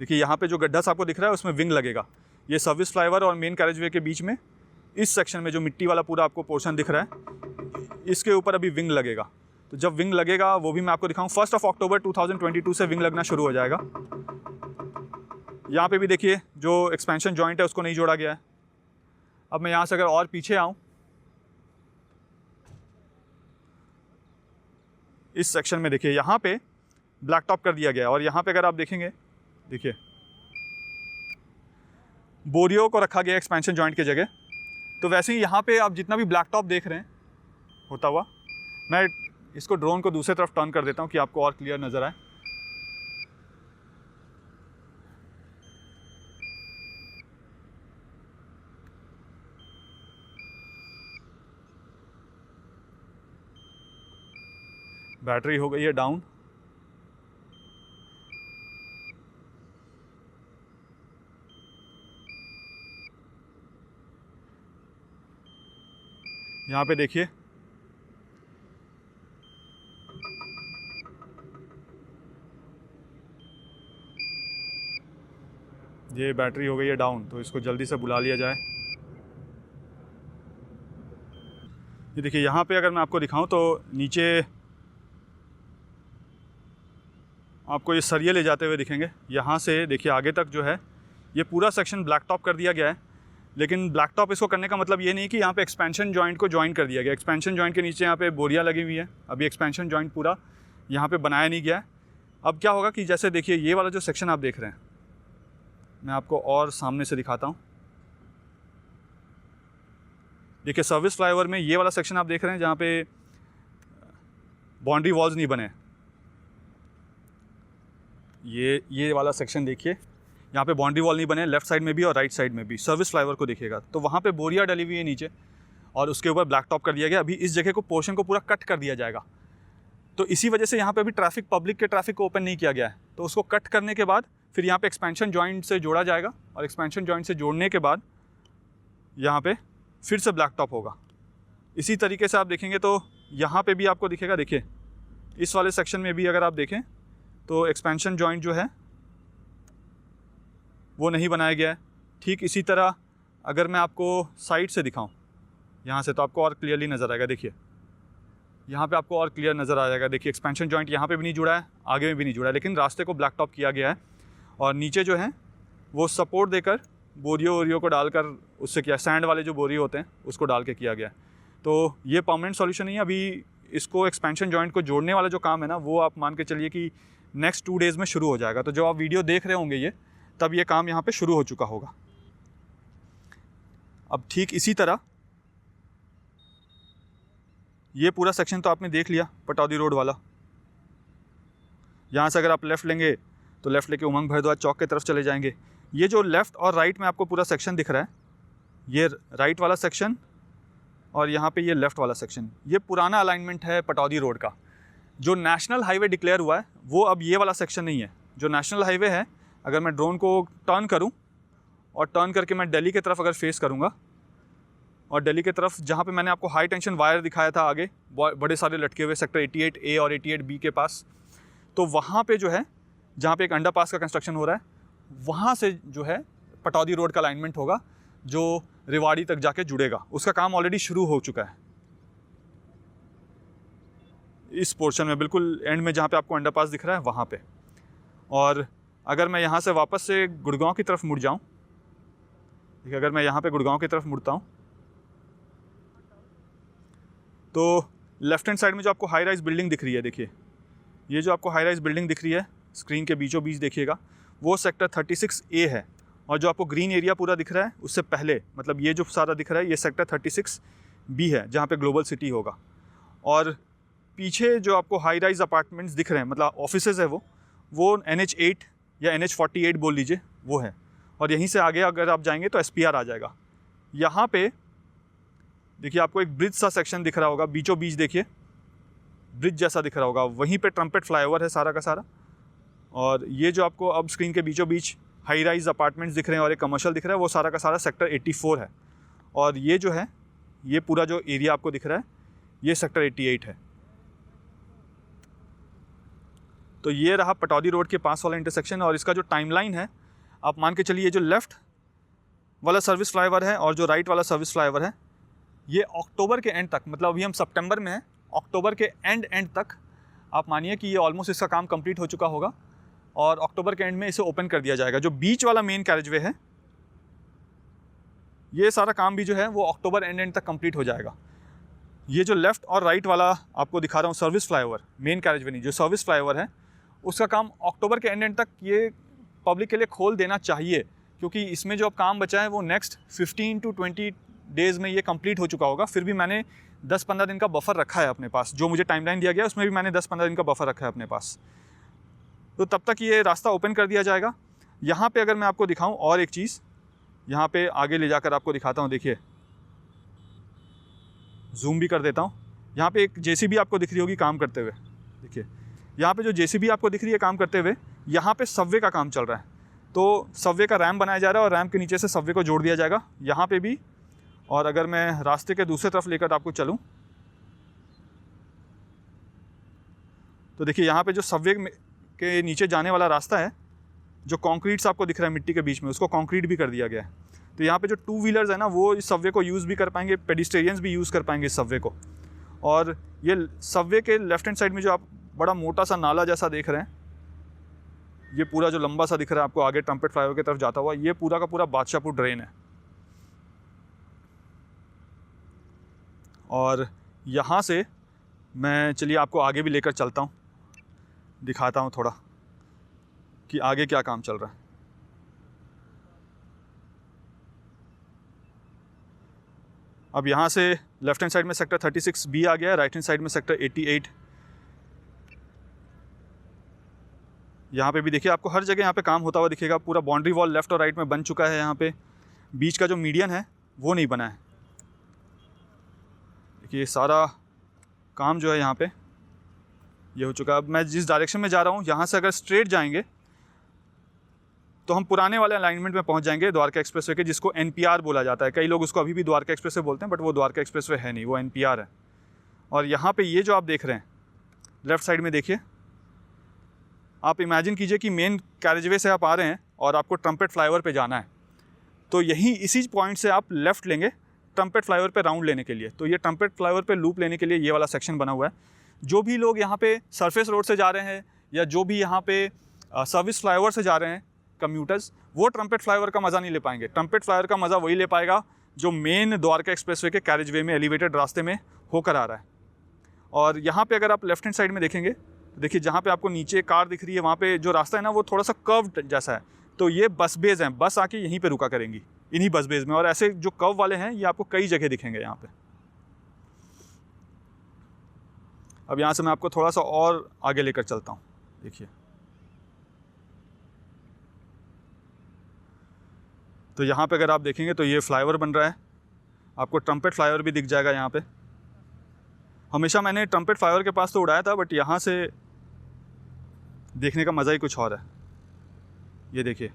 देखिए यहाँ पे जो गड्ढा सा आपको दिख रहा है उसमें विंग लगेगा। ये सर्विस फ्लाईओवर और मेन कैरेजवे के बीच में इस सेक्शन में जो मिट्टी वाला पूरा आपको पोर्शन दिख रहा है, इसके ऊपर अभी विंग लगेगा। तो जब विंग लगेगा वो भी मैं आपको दिखाऊं। 1 अक्टूबर 2022 से विंग लगना शुरू हो जाएगा। यहाँ पे भी देखिए जो एक्सपेंशन जॉइंट है उसको नहीं जोड़ा गया है। अब मैं यहाँ से अगर और पीछे आऊँ, इस सेक्शन में देखिए यहाँ पे ब्लैक टॉप कर दिया गया है। और यहाँ पे अगर आप देखेंगे, देखिए बोरियो को रखा गया एक्सपेंशन जॉइंट की जगह। तो वैसे ही यहाँ पे आप जितना भी ब्लैक टॉप देख रहे हैं होता हुआ, मैं इसको ड्रोन को दूसरी तरफ टर्न कर देता हूँ कि आपको और क्लियर नज़र आए। बैटरी हो गई है डाउन। यहाँ पे देखिए ये बैटरी हो गई है डाउन, तो इसको जल्दी से बुला लिया जाए। ये देखिए यहाँ पे अगर मैं आपको दिखाऊं तो नीचे आपको ये सरिये ले जाते हुए दिखेंगे। यहाँ से देखिए आगे तक जो है ये पूरा सेक्शन ब्लैक टॉप कर दिया गया है। लेकिन ब्लैक टॉप इसको करने का मतलब ये नहीं कि यहाँ पे एक्सपेंशन जॉइंट को जॉइन कर दिया गया। एक्सपेंशन जॉइंट के नीचे यहाँ पे बोरियाँ लगी हुई है। अभी एक्सपेंशन जॉइंट पूरा यहाँ पे बनाया नहीं गया है। अब क्या होगा कि जैसे देखिए ये वाला जो सेक्शन आप देख रहे हैं, मैं आपको और सामने से दिखाता हूँ। देखिए सर्विस फ्लाईओवर में ये वाला सेक्शन आप देख रहे हैं जहाँ पे बाउंड्री वॉल्स नहीं बने। ये वाला सेक्शन देखिए, यहाँ पे बाउंड्री वॉल नहीं बने, लेफ्ट साइड में भी और राइट साइड में भी। सर्विस फ्लाईओवर को देखिएगा तो वहाँ पे बोरिया डली हुई है नीचे और उसके ऊपर ब्लैक टॉप कर दिया गया। अभी इस जगह को पोर्शन को पूरा कट कर दिया जाएगा। तो इसी वजह से यहाँ पे अभी ट्रैफिक, पब्लिक के ट्रैफिक को ओपन नहीं किया गया है। तो उसको कट करने के बाद फिर यहाँ पे एक्सपेंशन जॉइंट से जोड़ा जाएगा और एक्सपेंशन जॉइंट से जोड़ने के बाद यहाँ पे फिर से ब्लैक टॉप होगा। इसी तरीके से आप देखेंगे तो यहाँ पे भी आपको दिखेगा। देखिए इस वाले सेक्शन में भी अगर आप देखें तो एक्सपेंशन जॉइंट जो है वो नहीं बनाया गया है। ठीक इसी तरह अगर मैं आपको साइड से दिखाऊं यहाँ से, तो आपको और क्लियरली नज़र आएगा। देखिए यहाँ पे आपको और क्लियर नज़र आ जाएगा। देखिए एक्सपेंशन जॉइंट यहाँ पे भी नहीं जुड़ा है, आगे में भी नहीं जुड़ा है, लेकिन रास्ते को ब्लैक टॉप किया गया है। और नीचे जो है वो सपोर्ट देकर बोरियो को डालकर उससे किया, सैंड वाले जो बोरियो होते हैं उसको डाल के किया गया है। तो ये परमानेंट सॉल्यूशन नहीं है। अभी इसको एक्सपेंशन जॉइंट को जोड़ने वाला जो काम है ना, वो आप मान के चलिए कि नेक्स्ट 2 डेज़ में शुरू हो जाएगा। तो जब आप वीडियो देख रहे होंगे ये, तब ये काम यहाँ पे शुरू हो चुका होगा। अब ठीक इसी तरह ये पूरा सेक्शन तो आपने देख लिया, पटौदी रोड वाला। यहाँ से अगर आप लेफ़्ट लेंगे तो लेफ़्ट लेके उमंग भारद्वाज चौक की तरफ चले जाएंगे। ये जो लेफ़्ट और राइट में आपको पूरा सेक्शन दिख रहा है, ये राइट वाला सेक्शन और यहाँ पे ये लेफ़्ट वाला सेक्शन, ये पुराना अलाइनमेंट है पटौदी रोड का। जो नेशनल हाईवे डिक्लेयर हुआ है वो अब ये वाला सेक्शन नहीं है। जो नेशनल हाईवे है, अगर मैं ड्रोन को टर्न करूं और टर्न करके मैं दिल्ली की तरफ अगर फेस करूंगा और दिल्ली की तरफ जहां पे मैंने आपको हाई टेंशन वायर दिखाया था आगे बड़े सारे लटके हुए सेक्टर 88A और 88B के पास, तो वहाँ पे जो है जहाँ पे एक अंडरपास का कंस्ट्रक्शन हो रहा है, वहाँ से जो है पटौदी रोड का अलाइनमेंट होगा जो रेवाड़ी तक जाके जुड़ेगा। उसका काम ऑलरेडी शुरू हो चुका है इस पोर्शन में, बिल्कुल एंड में जहाँ पे आपको अंडरपास दिख रहा है वहाँ पे। और अगर मैं यहाँ से वापस से गुड़गांव की तरफ मुड़ जाऊँ, देखिए अगर मैं यहाँ पे गुड़गांव की तरफ मुड़ता हूँ तो लेफ्ट हैंड साइड में जो आपको हाई राइज बिल्डिंग दिख रही है, देखिए ये जो आपको हाई राइज बिल्डिंग दिख रही है स्क्रीन के बीचों बीच देखिएगा, वो सेक्टर 36A है। और जो आपको ग्रीन एरिया पूरा दिख रहा है उससे पहले, मतलब ये जो सारा दिख रहा है, ये सेक्टर 36B है जहाँ पे ग्लोबल सिटी होगा। और पीछे जो आपको हाई राइज अपार्टमेंट्स दिख रहे हैं, मतलब ऑफिसेज है, वो NH8 या NH48 बोल लीजिए वो है। और यहीं से आगे अगर आप जाएंगे तो SPR आ जाएगा। यहाँ पे देखिए आपको एक ब्रिज सा सेक्शन दिख रहा होगा, बीचों बीच देखिए ब्रिज जैसा दिख रहा होगा, वहीं पे ट्रम्पेट फ्लाईओवर है सारा का सारा। और ये जो आपको अब स्क्रीन के बीचों बीच हाई राइज अपार्टमेंट्स दिख रहे हैं और एक कमर्शियल दिख रहा है, वो सारा का सारा सेक्टर 84 है। और ये जो है ये पूरा जो एरिया आपको दिख रहा है ये सेक्टर 88 है। तो ये रहा पटौदी रोड के पास वाला इंटरसेक्शन। और इसका जो टाइमलाइन है आप मान के चलिए, जो लेफ़्ट वाला सर्विस फ्लाईओवर है और जो राइट वाला सर्विस फ्लाईओवर है ये अक्टूबर के एंड तक, मतलब अभी हम सितंबर में हैं, अक्टूबर के एंड तक आप मानिए कि ये ऑलमोस्ट इसका काम कंप्लीट हो चुका होगा और अक्टूबर के एंड में इसे ओपन कर दिया जाएगा। जो बीच वाला मेन कैरेजवे है ये सारा काम भी जो है वो अक्टूबर एंड तक कंप्लीट हो जाएगा। ये जो लेफ़्ट और राइट वाला आपको दिखा रहा हूँ सर्विस फ्लाईओवर, मेन कैरेजवे नहीं, जो सर्विस फ्लाईओवर है उसका काम अक्टूबर के एंड तक ये पब्लिक के लिए खोल देना चाहिए, क्योंकि इसमें जो अब काम बचा है वो नेक्स्ट 15 to 20 डेज़ में ये कंप्लीट हो चुका होगा। फिर भी मैंने 10-15 दिन का बफर रखा है अपने पास, जो मुझे टाइमलाइन दिया गया उसमें भी मैंने 10-15 दिन का बफर रखा है अपने पास। तो तब तक ये रास्ता ओपन कर दिया जाएगा। यहाँ पे अगर मैं आपको दिखाऊं और एक चीज़, यहाँ पे आगे ले जाकर आपको दिखाता हूँ, देखिए जूम भी कर देता हूँ। यहाँ पे एक JCB आपको दिख रही होगी काम करते हुए, देखिए यहाँ पे जो JCB आपको दिख रही है काम करते हुए, यहाँ पे सबवे का काम चल रहा है। तो सबवे का रैम्प बनाया जा रहा है और रैम्प के नीचे से सबवे को जोड़ दिया जाएगा यहाँ पे भी। और अगर मैं रास्ते के दूसरे तरफ लेकर आपको चलूँ तो देखिए यहाँ पे जो सबवे के नीचे जाने वाला रास्ता है, जो कंक्रीट्स आपको दिख रहा है मिट्टी के बीच में, उसको कंक्रीट भी कर दिया गया है। तो यहाँ पे जो 2 व्हीलर्स है ना वो इस सबवे को यूज़ भी कर पाएंगे, पेडिस्ट्रियंस भी यूज़ कर पाएंगे इस सबवे को। और ये सबवे के लेफ्ट हैंड साइड में जो आप बड़ा मोटा सा नाला जैसा देख रहे हैं, ये पूरा जो लंबा सा दिख रहा है आपको आगे ट्रम्पेट फ्लाईओवर की तरफ जाता हुआ, ये पूरा का पूरा बादशाहपुर ड्रेन है। और यहाँ से मैं चलिए आपको आगे भी लेकर चलता हूँ, दिखाता हूँ थोड़ा कि आगे क्या काम चल रहा है। अब यहाँ से लेफ्ट हैंड साइड में सेक्टर 36B आ गया है, राइट हैंड साइड में सेक्टर 88। यहाँ पे भी देखिए आपको हर जगह यहाँ पे काम होता हुआ दिखेगा। पूरा बाउंड्री वॉल लेफ़्ट और राइट में बन चुका है। यहाँ पे बीच का जो मीडियन है वो नहीं बना है। देखिए सारा काम जो है यहाँ पे ये हो चुका है। अब मैं जिस डायरेक्शन में जा रहा हूँ यहाँ से अगर स्ट्रेट जाएंगे तो हम पुराने वाले अलाइनमेंट में पहुँच जाएंगे द्वारका एक्सप्रेसवे के, जिसको NPR बोला जाता है। कई लोग उसको अभी भी द्वारका एक्सप्रेसवे बोलते हैं, बट वो द्वारका एक्सप्रेसवे है नहीं, वो NPR है। और यहाँ पे ये जो आप देख रहे हैं लेफ़्ट साइड में, देखिए आप इमेजिन कीजिए कि मेन कैरेजवे से आप आ रहे हैं और आपको ट्रम्पेट फ्लाईओवर पे जाना है। तो यहीं इसी पॉइंट से आप लेफ़्ट लेंगे ट्रम्पेट फ्लाईओवर पे राउंड लेने के लिए। तो ये ट्रम्पेट फ्लाईओवर पे लूप लेने के लिए ये वाला सेक्शन बना हुआ है। जो भी लोग यहाँ पे सरफेस रोड से जा रहे हैं या जो भी यहाँ पे सर्विस फ्लाईओवर से जा रहे हैं कम्यूटर्स, वो ट्रम्पेट फ्लाईओवर का मज़ा नहीं ले पाएंगे। ट्रम्पेट फ्लाईओवर का मज़ा वही ले पाएगा जो मेन द्वारका एक्सप्रेसवे के कैरेजवे में एलिवेटेड रास्ते में होकर आ रहा है। और यहाँ पे अगर आप लेफ्ट हैंड साइड में देखेंगे तो देखिए जहाँ पे आपको नीचे कार दिख रही है, वहाँ पे जो रास्ता है ना वो थोड़ा सा कर्व्ड जैसा है। तो ये बस बेस हैं, बस आके यहीं पे रुका करेंगी इन्हीं बस बेस में। और ऐसे जो कर्व वाले हैं ये आपको कई जगह दिखेंगे यहाँ पे। अब यहाँ से मैं आपको थोड़ा सा और आगे लेकर चलता हूँ। देखिए तो यहाँ पे अगर आप देखेंगे तो ये फ्लाईओवर बन रहा है, आपको ट्रम्पेट फ्लाईओवर भी दिख जाएगा यहाँ पे। हमेशा मैंने ट्रम्पेट फ्लाईओवर के पास तो उड़ाया था, बट यहाँ से देखने का मज़ा ही कुछ और है। ये देखिए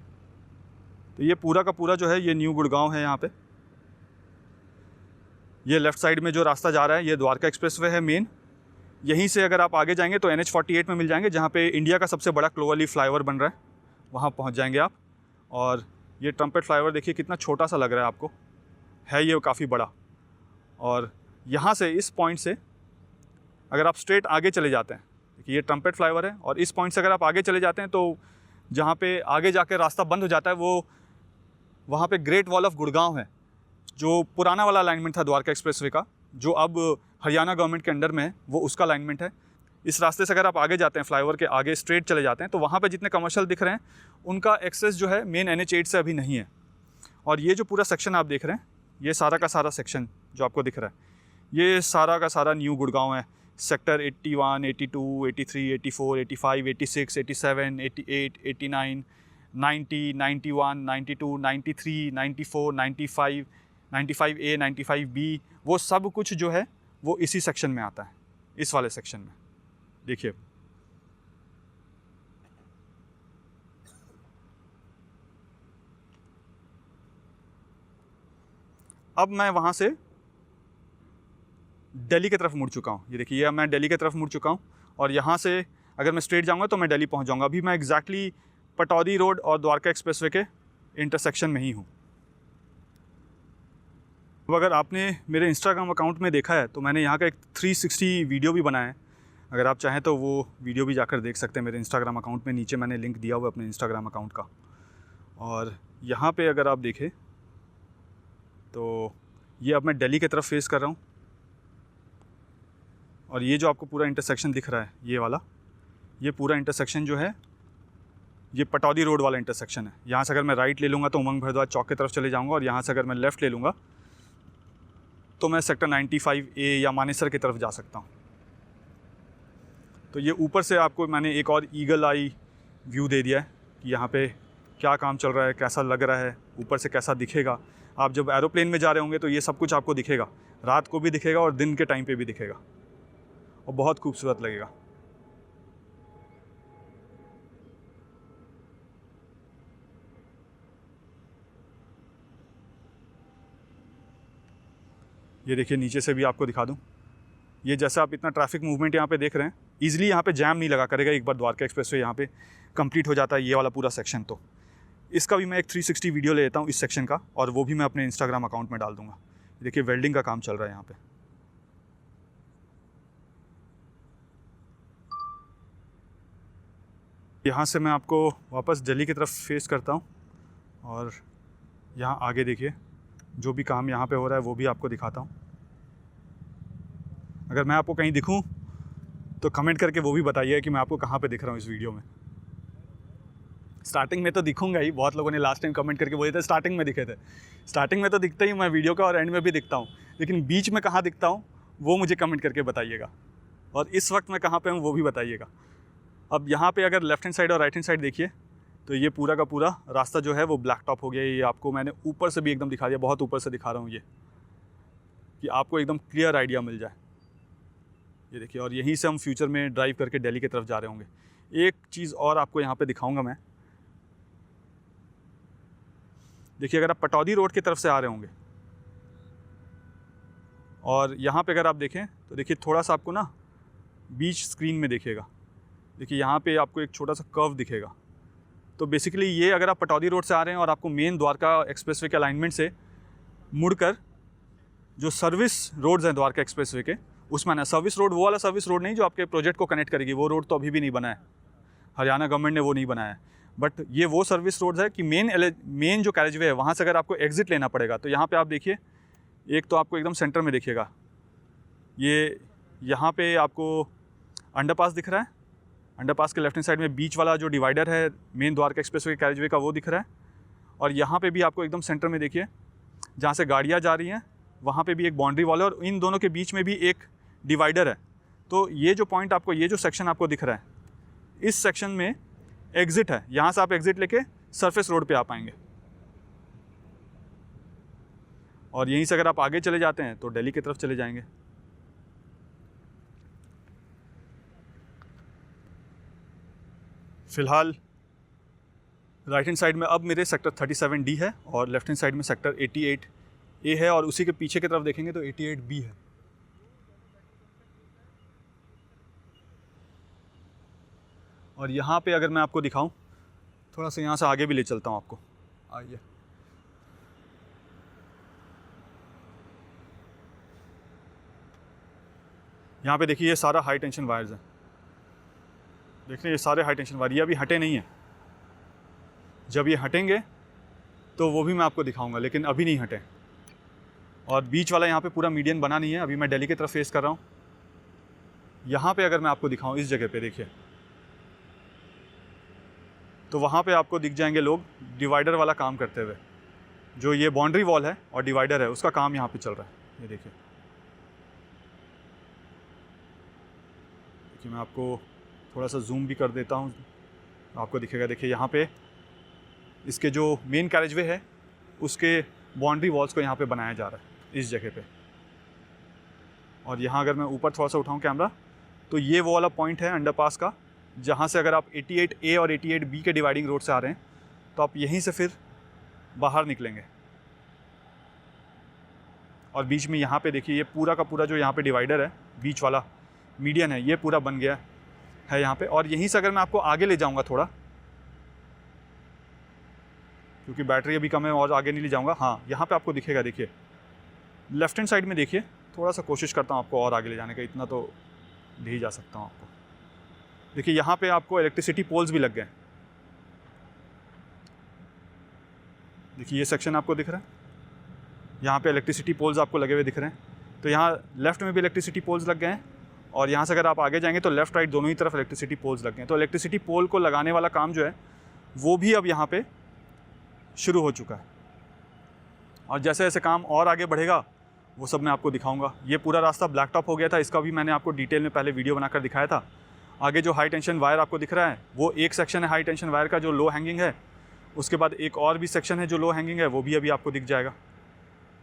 तो ये पूरा का पूरा जो है ये न्यू गुड़गांव है। यहाँ पे ये लेफ़्ट साइड में जो रास्ता जा रहा है ये द्वारका एक्सप्रेसवे है मेन। यहीं से अगर आप आगे जाएंगे तो NH48 में मिल जाएंगे, जहाँ पे इंडिया का सबसे बड़ा क्लोवरलीफ फ्लाईओवर बन रहा है, वहाँ पहुँच जाएंगे आप। और ये ट्रम्पेट फ्लाईओवर देखिए कितना छोटा सा लग रहा है आपको, है ये काफ़ी बड़ा। और यहाँ से इस पॉइंट से अगर आप स्ट्रेट आगे चले जाते हैं, देखिए ये ट्रम्पेट फ्लाईओवर है, और इस पॉइंट से अगर आप आगे चले जाते हैं तो जहाँ पे आगे जाकर रास्ता बंद हो जाता है वो वहाँ पे ग्रेट वॉल ऑफ गुड़गांव है, जो पुराना वाला अलाइनमेंट था द्वारका एक्सप्रेसवे का, जो अब हरियाणा गवर्नमेंट के अंडर में है, वो उसका अलाइनमेंट है। इस रास्ते से अगर आप आगे जाते हैं फ्लाईओवर के आगे स्ट्रेट चले जाते हैं तो वहाँ पे जितने कमर्शियल दिख रहे हैं उनका एक्सेस जो है मेन NH8 से अभी नहीं है। और ये जो पूरा सेक्शन आप देख रहे हैं, ये सारा का सारा सेक्शन जो आपको दिख रहा है, ये सारा का सारा न्यू गुड़गांव है। सेक्टर 81, 82, 83, 84, 85, 86, 87, 88, 89, 90, 91, 92, 93, 94, 95, 95A, 95B, वो सब कुछ जो है वो इसी सेक्शन में आता है, इस वाले सेक्शन में। देखिए अब मैं वहाँ से दिल्ली की तरफ मुड़ चुका हूँ। ये देखिए अब मैं दिल्ली की तरफ मुड़ चुका हूँ और यहाँ से अगर मैं स्ट्रेट जाऊँगा तो मैं दिल्ली पहुँच जाऊँगा। अभी मैं एग्जैक्टली पटौदी रोड और द्वारका एक्सप्रेसवे के इंटरसेक्शन में ही हूँ। अब अगर आपने मेरे इंस्टाग्राम अकाउंट में देखा है तो मैंने यहाँ का एक 360 वीडियो भी बनाया है। अगर आप चाहें तो वो वीडियो भी जाकर देख सकते हैं मेरे इंस्टाग्राम अकाउंट में, नीचे मैंने लिंक दिया हुआ है अपने इंस्टाग्राम अकाउंट का। और यहाँ पे अगर आप देखें तो ये अब मैं दिल्ली की तरफ फेस कर रहा हूँ और ये जो आपको पूरा इंटरसेक्शन दिख रहा है ये वाला, ये पूरा इंटरसेक्शन जो है ये पटौदी रोड वाला इंटरसेक्शन है। यहाँ से अगर मैं राइट ले लूँगा तो उमंग भारद्वाज चौक की तरफ चले जाऊँगा और यहाँ से अगर मैं लेफ़्ट ले लूँगा तो मैं सेक्टर 95A या मानेसर की तरफ जा सकता हूँ। तो ये ऊपर से आपको मैंने एक और ईगल आई व्यू दे दिया है कि यहाँ पे क्या काम चल रहा है, कैसा लग रहा है, ऊपर से कैसा दिखेगा। आप जब एरोप्लेन में जा रहे होंगे तो ये सब कुछ आपको दिखेगा, रात को भी दिखेगा और दिन के टाइम पे भी दिखेगा और बहुत खूबसूरत लगेगा। ये देखिए नीचे से भी आपको दिखा दूं, ये जैसा आप इतना ट्रैफिक मूवमेंट यहाँ पे देख रहे हैं, ईजिली यहाँ पे जैम नहीं लगा करेगा। एक बार द्वारका एक्सप्रेसवे यहाँ पे कंप्लीट हो जाता है ये वाला पूरा सेक्शन, तो इसका भी मैं एक 360 वीडियो ले लेता हूँ इस सेक्शन का और वो भी मैं अपने इंस्टाग्राम अकाउंट में डाल दूँगा। देखिए वेल्डिंग का काम चल रहा है यहाँ पे। यहाँ से मैं आपको वापस दिल्ली की तरफ फेस करता हूँ और यहाँ आगे देखिए जो भी काम यहाँ पे हो रहा है वो भी आपको दिखाता हूँ। अगर मैं आपको कहीं दिखूँ तो कमेंट करके वो भी बताइए कि मैं आपको कहाँ पे दिख रहा हूँ इस वीडियो में। स्टार्टिंग में तो दिखूंगा ही, बहुत लोगों ने लास्ट टाइम कमेंट करके बोले थे स्टार्टिंग में दिखे थे। स्टार्टिंग में तो दिखता ही मैं वीडियो का और एंड में भी दिखता हूँ, लेकिन बीच में कहाँ दिखता हूँ वो मुझे कमेंट करके बताइएगा और इस वक्त मैं कहाँ पे हूँ वो भी बताइएगा। अब यहाँ पे अगर लेफ्ट हैंड साइड और राइट हैंड साइड देखिए तो ये पूरा का पूरा रास्ता जो है वो ब्लैक टॉप हो गया। ये आपको मैंने ऊपर से भी एकदम दिखा दिया, बहुत ऊपर से दिखा रहा हूँ ये, कि आपको एकदम क्लियर आइडिया मिल जाए। ये देखिए और यहीं से हम फ्यूचर में ड्राइव करके दिल्ली की तरफ जा रहे होंगे। एक चीज़ और आपको यहाँ पे दिखाऊंगा मैं। देखिए अगर आप पटौदी रोड की तरफ से आ रहे होंगे और यहाँ पे अगर आप देखें तो देखिए थोड़ा सा आपको ना बीच स्क्रीन में देखिएगा, देखिए यहाँ पे आपको एक छोटा सा कर्व दिखेगा। तो बेसिकली ये अगर आप पटौदी रोड से आ रहे हैं और आपको मेन द्वारका एक्सप्रेसवे के अलाइनमेंट से मुड़कर जो सर्विस रोड्स हैं द्वारका एक्सप्रेसवे के उसमें आना। सर्विस रोड वो वाला सर्विस रोड नहीं जो आपके प्रोजेक्ट को कनेक्ट करेगी, वो रोड तो अभी भी नहीं बना है, हरियाणा गवर्नमेंट ने वो नहीं बनाया है। बट ये वो सर्विस रोड्स है कि मेन जो कैरेजवे है वहाँ से अगर आपको एग्जिट लेना पड़ेगा तो यहाँ पे आप देखिए, एक तो आपको एकदम सेंटर में देखिएगा, ये यहाँ पे आपको अंडरपास दिख रहा है। अंडरपास के लेफ्ट हैंड साइड में बीच वाला जो डिवाइडर है मेन द्वारका एक्सप्रेसवे के कैरेजवे का वो दिख रहा है। और यहाँ पे भी आपको एकदम सेंटर में देखिए जहाँ से गाड़ियाँ जा रही हैं वहाँ पे भी एक बाउंड्री वॉल है और इन दोनों के बीच में भी एक डिवाइडर है। तो ये जो पॉइंट आपको, ये जो सेक्शन आपको दिख रहा है, इस सेक्शन में एग्जिट है। यहाँ से आप एग्जिट लेके सरफेस रोड पे आ पाएंगे और यहीं से अगर आप आगे चले जाते हैं तो दिल्ली की तरफ चले जाएंगे। फ़िलहाल राइट हैंड साइड में अब मेरे सेक्टर 37D है और लेफ्ट हैंड साइड में सेक्टर 88A है और उसी के पीछे की तरफ देखेंगे तो 88B है। और यहाँ पे अगर मैं आपको दिखाऊं, थोड़ा सा यहाँ से आगे भी ले चलता हूँ आपको, आइए। यहाँ पे देखिए ये सारा हाई टेंशन वायर्स हैं, देख रहे हैं ये सारे हाई टेंशन वायर, ये अभी हटे नहीं है। जब ये हटेंगे तो वो भी मैं आपको दिखाऊंगा, लेकिन अभी नहीं हटे। और बीच वाला यहाँ पे पूरा मीडियन बना नहीं है, अभी मैं दिल्ली की तरफ फेस कर रहा हूँ। यहाँ पे अगर मैं आपको दिखाऊं इस जगह पे देखिए तो वहाँ पे आपको दिख जाएंगे लोग डिवाइडर वाला काम करते हुए। जो ये बाउंड्री वॉल है और डिवाइडर है उसका काम यहाँ पे चल रहा है, ये देखिए। कि मैं आपको थोड़ा सा जूम भी कर देता हूँ, आपको दिखेगा। देखिए यहाँ पे इसके जो मेन कैरेजवे है उसके बाउंड्री वॉल्स को यहाँ पे बनाया जा रहा है इस जगह पे। और यहाँ अगर मैं ऊपर थोड़ा सा उठाऊँ कैमरा, तो ये वो वाला पॉइंट है अंडरपास का, जहाँ से अगर आप 88A और 88B के डिवाइडिंग रोड से आ रहे हैं तो आप यहीं से फिर बाहर निकलेंगे। और बीच में यहाँ पे देखिए ये पूरा का पूरा जो यहाँ पे डिवाइडर है, बीच वाला मीडियन है, ये पूरा बन गया है यहाँ पे। और यहीं से अगर मैं आपको आगे ले जाऊँगा थोड़ा, क्योंकि बैटरी अभी कम है और आगे नहीं ले जाऊँगा। हाँ, यहाँ पे आपको दिखेगा, देखिए लेफ्ट हैंड साइड में देखिए, थोड़ा सा कोशिश करता हूँ आपको और आगे ले जाने का, इतना तो ले ही जा सकता हूँ आपको। देखिए यहाँ पे आपको इलेक्ट्रिसिटी पोल्स भी लग गए। देखिए ये सेक्शन आपको दिख रहा है, यहाँ पे इलेक्ट्रिसिटी पोल्स आपको लगे हुए दिख रहे हैं। तो यहाँ लेफ़्ट में भी इलेक्ट्रिसिटी पोल्स लग गए हैं, और यहाँ से अगर आप आगे जाएंगे तो लेफ़्ट राइट दोनों ही तरफ इलेक्ट्रिसिटी पोल्स लग गए हैं। तो इलेक्ट्रिसिटी पोल को लगाने वाला काम जो है वो भी अब यहाँ पे शुरू हो चुका है। और जैसे जैसे काम और आगे बढ़ेगा वो सब मैं आपको दिखाऊंगा। ये पूरा रास्ता ब्लैक टॉप हो गया था, इसका भी मैंने आपको डिटेल में पहले वीडियो बनाकर दिखाया था। आगे जो हाई टेंशन वायर आपको दिख रहा है वो एक सेक्शन है हाई टेंशन वायर का जो लो हैंगिंग है। उसके बाद एक और भी सेक्शन है जो लो हैंगिंग है, वो भी अभी आपको दिख जाएगा।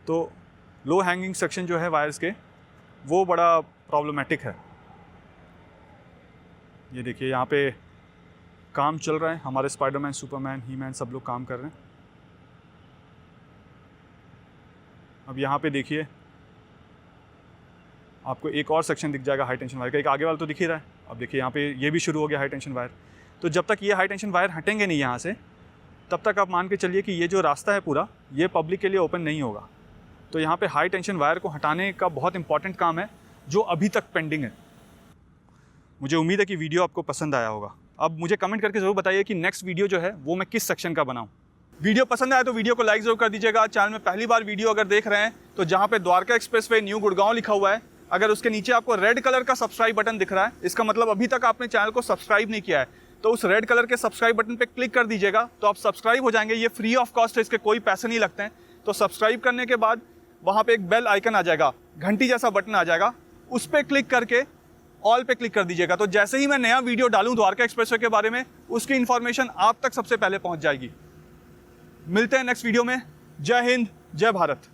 तो लो हैंगिंग सेक्शन जो है वायर्स के, वो बड़ा प्रॉब्लमेटिक है। ये देखिए यहाँ पे काम चल रहा है, हमारे स्पाइडरमैन, सुपरमैन, ही मैन सब लोग काम कर रहे हैं। अब यहाँ पे देखिए आपको एक और सेक्शन दिख जाएगा हाई टेंशन वायर का, एक आगे वाला तो दिख ही रहा है। अब देखिए यहाँ पे ये भी शुरू हो गया हाई टेंशन वायर। तो जब तक ये हाई टेंशन वायर हटेंगे नहीं यहाँ से, तब तक आप मान के चलिए कि ये जो रास्ता है पूरा, ये पब्लिक के लिए ओपन नहीं होगा। तो यहाँ पे हाई टेंशन वायर को हटाने का बहुत इंपॉर्टेंट काम है जो अभी तक पेंडिंग है। मुझे उम्मीद है कि वीडियो आपको पसंद आया होगा। अब मुझे कमेंट करके ज़रूर बताइए कि नेक्स्ट वीडियो जो है वो मैं किस सेक्शन का बनाऊँ। वीडियो पसंद आया तो वीडियो को लाइक ज़रूर कर दीजिएगा। चैनल में पहली बार वीडियो अगर देख रहे हैं तो जहाँ पे द्वारका एक्सप्रेसवे न्यू गुड़गांव लिखा हुआ है, अगर उसके नीचे आपको रेड कलर का सब्सक्राइब बटन दिख रहा है, इसका मतलब अभी तक आपने चैनल को सब्सक्राइब नहीं किया है। तो उस रेड कलर के सब्सक्राइब बटन पे क्लिक कर दीजिएगा, तो आप सब्सक्राइब हो जाएंगे। ये फ्री ऑफ कॉस्ट है, इसके कोई पैसे नहीं लगते हैं। तो सब्सक्राइब करने के बाद वहाँ पे एक बेल आइकन आ जाएगा, घंटी जैसा बटन आ जाएगा, उस पर क्लिक करके ऑल पे क्लिक कर दीजिएगा। तो जैसे ही मैं नया वीडियो डालूँ द्वारका एक्सप्रेसवे के बारे में, उसकी इन्फॉर्मेशन आप तक सबसे पहले पहुँच जाएगी। मिलते हैं नेक्स्ट वीडियो में। जय हिंद, जय भारत।